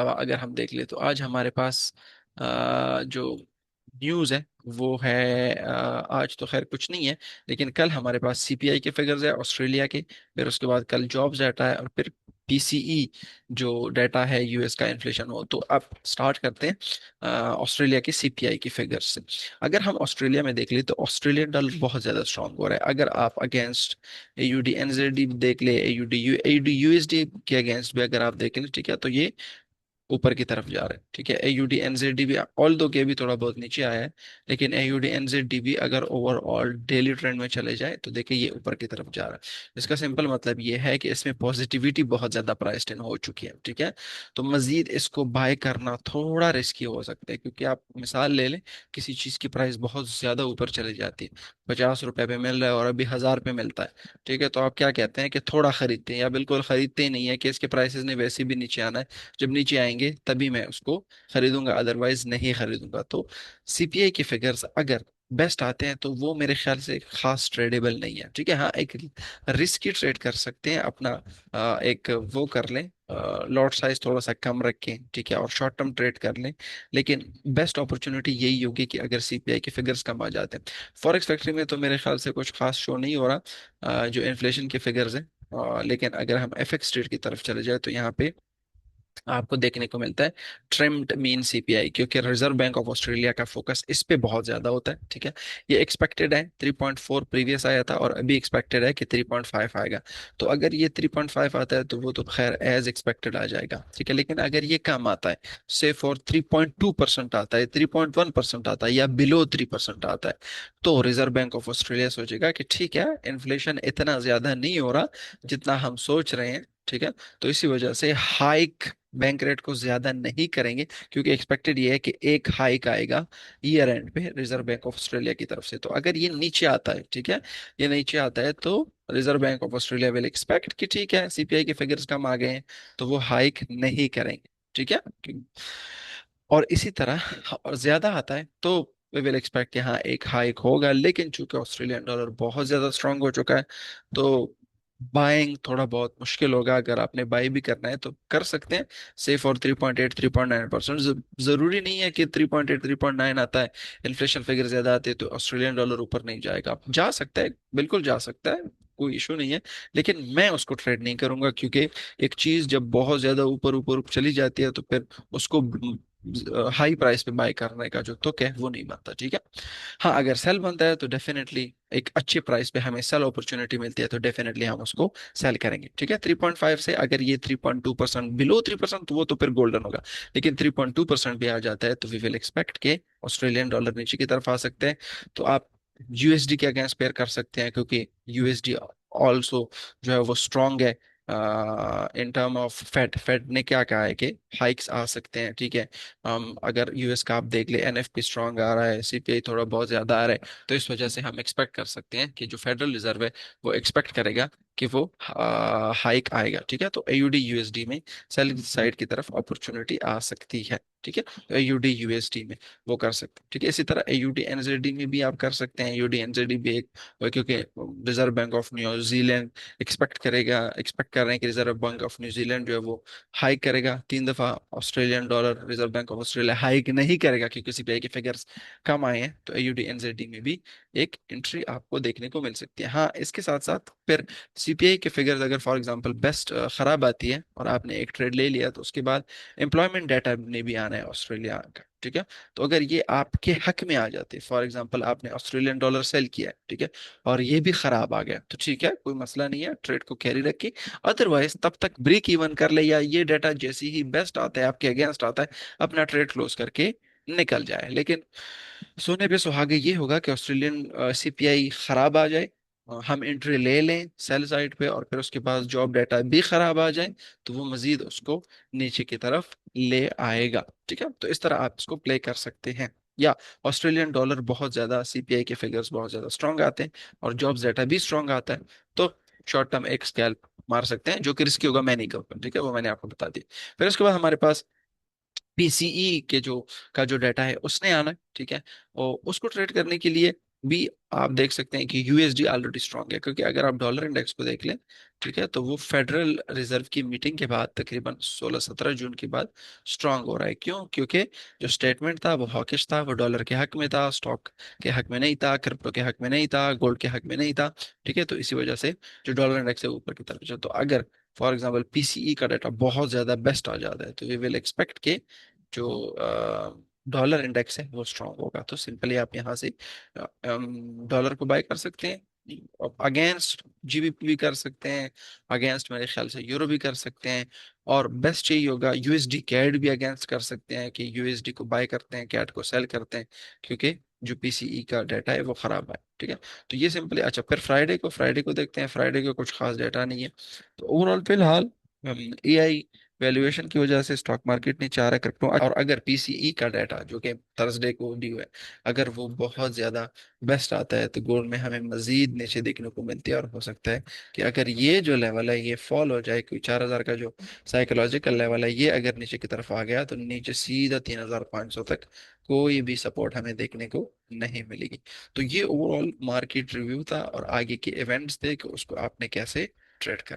अगर हम देख ले तो आज हमारे पास जो न्यूज़ है वो है, आज तो खैर कुछ नहीं है, लेकिन कल हमारे पास सीपीआई के फिगर्स है ऑस्ट्रेलिया के। फिर उसके बाद कल जॉब्स डाटा है, और फिर पीसीई जो डाटा है यूएस का इन्फ्लेशन हो। तो अब स्टार्ट करते हैं ऑस्ट्रेलिया के सीपीआई की फिगर्स से। अगर हम ऑस्ट्रेलिया में देख ले तो ऑस्ट्रेलियन डॉलर बहुत ज्यादा स्ट्रांग हो रहा है। अगर आप अगेंस्ट एयूडी एनजेडी देख ले, एयूडी यूएसडी के अगेंस्ट भी अगर आप देख ले, ठीक है, तो ये ऊपर की तरफ जा रहे हैं। ठीक है, एयूडी एनजेडी भी ऑल दो के भी थोड़ा बहुत नीचे आया है, लेकिन एयूडी एनजेडी भी अगर ओवरऑल डेली ट्रेंड में चले जाए तो देखिए ये ऊपर की तरफ जा रहा है। इसका सिंपल मतलब ये है कि इसमें पॉजिटिविटी बहुत ज्यादा प्राइस्ड इन हो चुकी है। ठीक है, तो मजीद इसको बाय करना थोड़ा रिस्की हो सकता है, क्योंकि आप मिसाल ले लें, किसी चीज की प्राइस बहुत ज्यादा ऊपर चली जाती है, 50 रुपए पे मिल रहा है और अभी 1000 पे मिलता है। ठीक है, तो आप क्या कहते हैं कि थोड़ा खरीदते हैं या बिल्कुल खरीदते ही नहीं है कि इसके प्राइसेस ने वैसे भी नीचे आना है, जब नीचे आएंगे तभी मैं उसको खरीदूंगा, अदरवाइज नहीं खरीदूंगा। तो सीपीआई के फिगर्स अगर बेस्ट आते हैं तो वो मेरे ख्याल से खास ट्रेडेबल नहीं है। ठीक है, हाँ, एक रिस्की ट्रेड कर सकते हैं अपना, एक वो कर लें, लॉट साइज थोड़ा सा कम रखें, ठीक है, और शॉर्ट टर्म ट्रेड कर लें। लेकिन बेस्ट अपॉर्चुनिटी यही होगी कि अगर सीपीआई के फिगर्स कम आ जाते हैं। फॉरेक्स फैक्ट्री में तो मेरे ख्याल से कुछ खास शो नहीं हो रहा, जो इन्फ्लेशन के फिगर्स हैं। लेकिन अगर हम एफएक्स ट्रेड की तरफ चले जाए तो यहाँ पे आपको देखने को मिलता है ट्रिम्ड मीन सीपीआई, क्योंकि रिजर्व बैंक ऑफ ऑस्ट्रेलिया का फोकस इस पे बहुत ज्यादा होता है। ठीक है, ये एक्सपेक्टेड है 3.4 प्रीवियस आया था, और अभी एक्सपेक्टेड है कि 3.5 आएगा। तो अगर ये 3.5 आता है तो वो तो खैर एज एक्सपेक्टेड आ जाएगा। ठीक है, लेकिन अगर ये कम आता है, से फॉर 3.2% आता है, 3.1% आता है, या बिलो 3% आता है, तो रिजर्व बैंक ऑफ ऑस्ट्रेलिया सोचेगा कि ठीक है, इन्फ्लेशन इतना ज्यादा नहीं हो रहा जितना हम सोच रहे हैं। ठीक है, तो इसी वजह से हाइक बैंक रेट को ज्यादा नहीं करेंगे, क्योंकि एक्सपेक्टेड ये है कि एक हाइक आएगा ईयर एंड पे रिजर्व बैंक ऑफ ऑस्ट्रेलिया की तरफ से। तो अगर ये नीचे आता है, ठीक है, ये नीचे आता है तो reserve bank of Australia will expect कि ठीक है, सीपीआई के फिगर्स कम आ गए हैं, तो वो हाइक नहीं करेंगे। ठीक है, और इसी तरह और ज्यादा आता है तो वी विल एक्सपेक्ट कि हाँ एक हाइक होगा। लेकिन चूंकि ऑस्ट्रेलियन डॉलर बहुत ज्यादा स्ट्रांग हो चुका है, तो बाइंग थोड़ा बहुत मुश्किल होगा। अगर आपने बाई भी करना है तो कर सकते हैं, से फॉर 3.8 3.9%। जरूरी नहीं है कि 3.8 3.9 आता है, इन्फ्लेशन फिगर ज्यादा आते हैं तो ऑस्ट्रेलियन डॉलर ऊपर नहीं जाएगा। जा सकता है, बिल्कुल जा सकता है, कोई इशू नहीं है, लेकिन मैं उसको ट्रेड नहीं करूंगा, क्योंकि एक चीज जब बहुत ज्यादा ऊपर ऊपर चली जाती है तो फिर उसको हाई प्राइस पे बाय करने का जो तुक है वो नहीं बनता। ठीक है, हाँ, अगर सेल बनता है तो डेफिनेटली एक अच्छे प्राइस पे हमें सेल अपॉर्चुनिटी मिलती है तो डेफिनेटली हम उसको सेल करेंगे। ठीक है, 3.5 से अगर ये 3.2% बिलो 3%, तो वो तो फिर गोल्डन होगा। लेकिन 3.2% भी आ जाता है तो वी विल एक्सपेक्ट के ऑस्ट्रेलियन डॉलर नीचे की तरफ आ सकते हैं। तो आप यूएसडी के अगेंस्ट पेयर कर सकते हैं, क्योंकि यूएसडी ऑल्सो जो है वो स्ट्रांग है। इन टर्म ऑफ फेड ने क्या कहा है कि हाइक्स आ सकते हैं। ठीक है, अगर यूएस का आप देख ले, एनएफपी स्ट्रांग आ रहा है, सीपीआई थोड़ा बहुत ज्यादा आ रहा है, तो इस वजह से हम एक्सपेक्ट कर सकते हैं कि जो फेडरल रिजर्व है वो एक्सपेक्ट करेगा कि वो हाइक आएगा। ठीक है, तो एयूडी यूएसडी में सेल साइड की तरफ अपॉर्चुनिटी आ सकती है। ठीक है, तो एयूडी यूएसडी में वो कर सकते हैं। ठीक है, इसी तरह एयूडी एनजेडी में भी आप कर सकते हैं। एयूडी एनजेडी भी एक, क्योंकि reserve bank of New Zealand expect कर रहे हैं कि रिजर्व बैंक ऑफ न्यूजीलैंड जो है वो हाइक करेगा 3 दफा। Australian dollar reserve bank of Australia hike नहीं करेगा, क्योंकि सीपीआई के फिगर्स कम आए हैं। तो एयूडी एनजेडी में भी एक एंट्री आपको देखने को मिल सकती है। हाँ, इसके साथ साथ फिर सीपीआई के फिगर्स अगर फॉर एग्जांपल बेस्ट खराब आती है और आपने एक ट्रेड ले लिया, तो उसके बाद एम्प्लॉयमेंट डाटा ने भी आना है ऑस्ट्रेलिया का। ठीक है, तो अगर ये आपके हक में आ जाते, फॉर एग्जांपल आपने ऑस्ट्रेलियन डॉलर सेल किया है, ठीक है, और ये भी खराब आ गया, तो ठीक है, कोई मसला नहीं है, ट्रेड को कैरी रखिए। अदरवाइज तब तक ब्रेक इवन कर ले, या ये डाटा जैसे ही बेस्ट आता है आपके अगेंस्ट आता है, अपना ट्रेड क्लोज करके निकल जाए। लेकिन सोने पे सुहागे ये होगा कि ऑस्ट्रेलियन सीपीआई खराब आ जाए, हम एंट्री ले लें सेल साइड पे, और फिर उसके बाद जॉब डाटा भी खराब आ जाए, तो वो मजीद उसको नीचे की तरफ ले आएगा। ठीक है, तो इस तरह आप इसको प्ले कर सकते हैं। या ऑस्ट्रेलियन डॉलर बहुत ज्यादा, सीपीआई के फिगर्स बहुत ज्यादा स्ट्रांग आते हैं और जॉब्स डाटा भी स्ट्रांग आता है, तो शॉर्ट टर्म एक स्कैल्प मार सकते हैं, जो कि रिस्की होगा, मैं नहीं करूँगा। ठीक है, वो मैंने आपको बता दिया। फिर उसके बाद हमारे पास पीसीई के जो का जो डाटा है उसने आना है। ठीक है, और उसको ट्रेड करने के लिए भी आप देख सकते हैं कि यूएसडी ऑलरेडी स्ट्रांग है, क्योंकि अगर आप डॉलर इंडेक्स को देख लें, ठीक है, तो वो फेडरल रिजर्व की मीटिंग के बाद तकरीबन 16-17 जून के बाद स्ट्रांग हो रहा है। क्यों? क्योंकि जो स्टेटमेंट था वो हॉकिश था, वो डॉलर के हक में था, स्टॉक के हक में नहीं था, क्रिप्टो के हक में नहीं था, गोल्ड के हक में नहीं था। ठीक है, तो इसी वजह से जो डॉलर इंडेक्स है वो ऊपर की तरफ चला। तो अगर फॉर एग्जाम्पल पीसीई का डाटा बहुत ज्यादा बेस्ट आ जाता है, तो वी विल एक्सपेक्ट के जो डॉलर इंडेक्स है वो स्ट्रांग होगा। तो सिंपली आप यहाँ से डॉलर को बाय कर सकते हैं, अगेंस्ट जीबीपी भी कर सकते हैं, अगेंस्ट मेरे ख्याल से यूरो भी कर सकते हैं, और बेस्ट यही होगा यूएसडी कैड भी अगेंस्ट कर सकते हैं कि यूएसडी को बाय करते हैं, कैड को सेल करते हैं, क्योंकि जो पीसीई का डाटा है वो खराब है। ठीक है, तो ये सिंपली। अच्छा, फिर फ्राइडे को देखते हैं। फ्राइडे को कुछ खास डाटा नहीं है। तो ओवरऑल फिलहाल एआई वैल्यूएशन की वजह से स्टॉक मार्केट नीचे आ रहा है, क्रिप्टो। और अगर पीसीई का डाटा जो कि थर्सडे को ड्यू है, अगर वो बहुत ज्यादा बेस्ट आता है, तो गोल्ड में हमें मजीद नीचे देखने को मिलती है। और हो सकता है कि अगर ये जो लेवल है ये फॉल हो जाए, कोई 4,000 का जो साइकोलॉजिकल लेवल है ये अगर नीचे की तरफ आ गया, तो नीचे सीधा 3,500 तक कोई भी सपोर्ट हमें देखने को नहीं मिलेगी। तो ये ओवरऑल मार्केट रिव्यू था और आगे के इवेंट्स थे कि उसको आपने कैसे ट्रेड करा।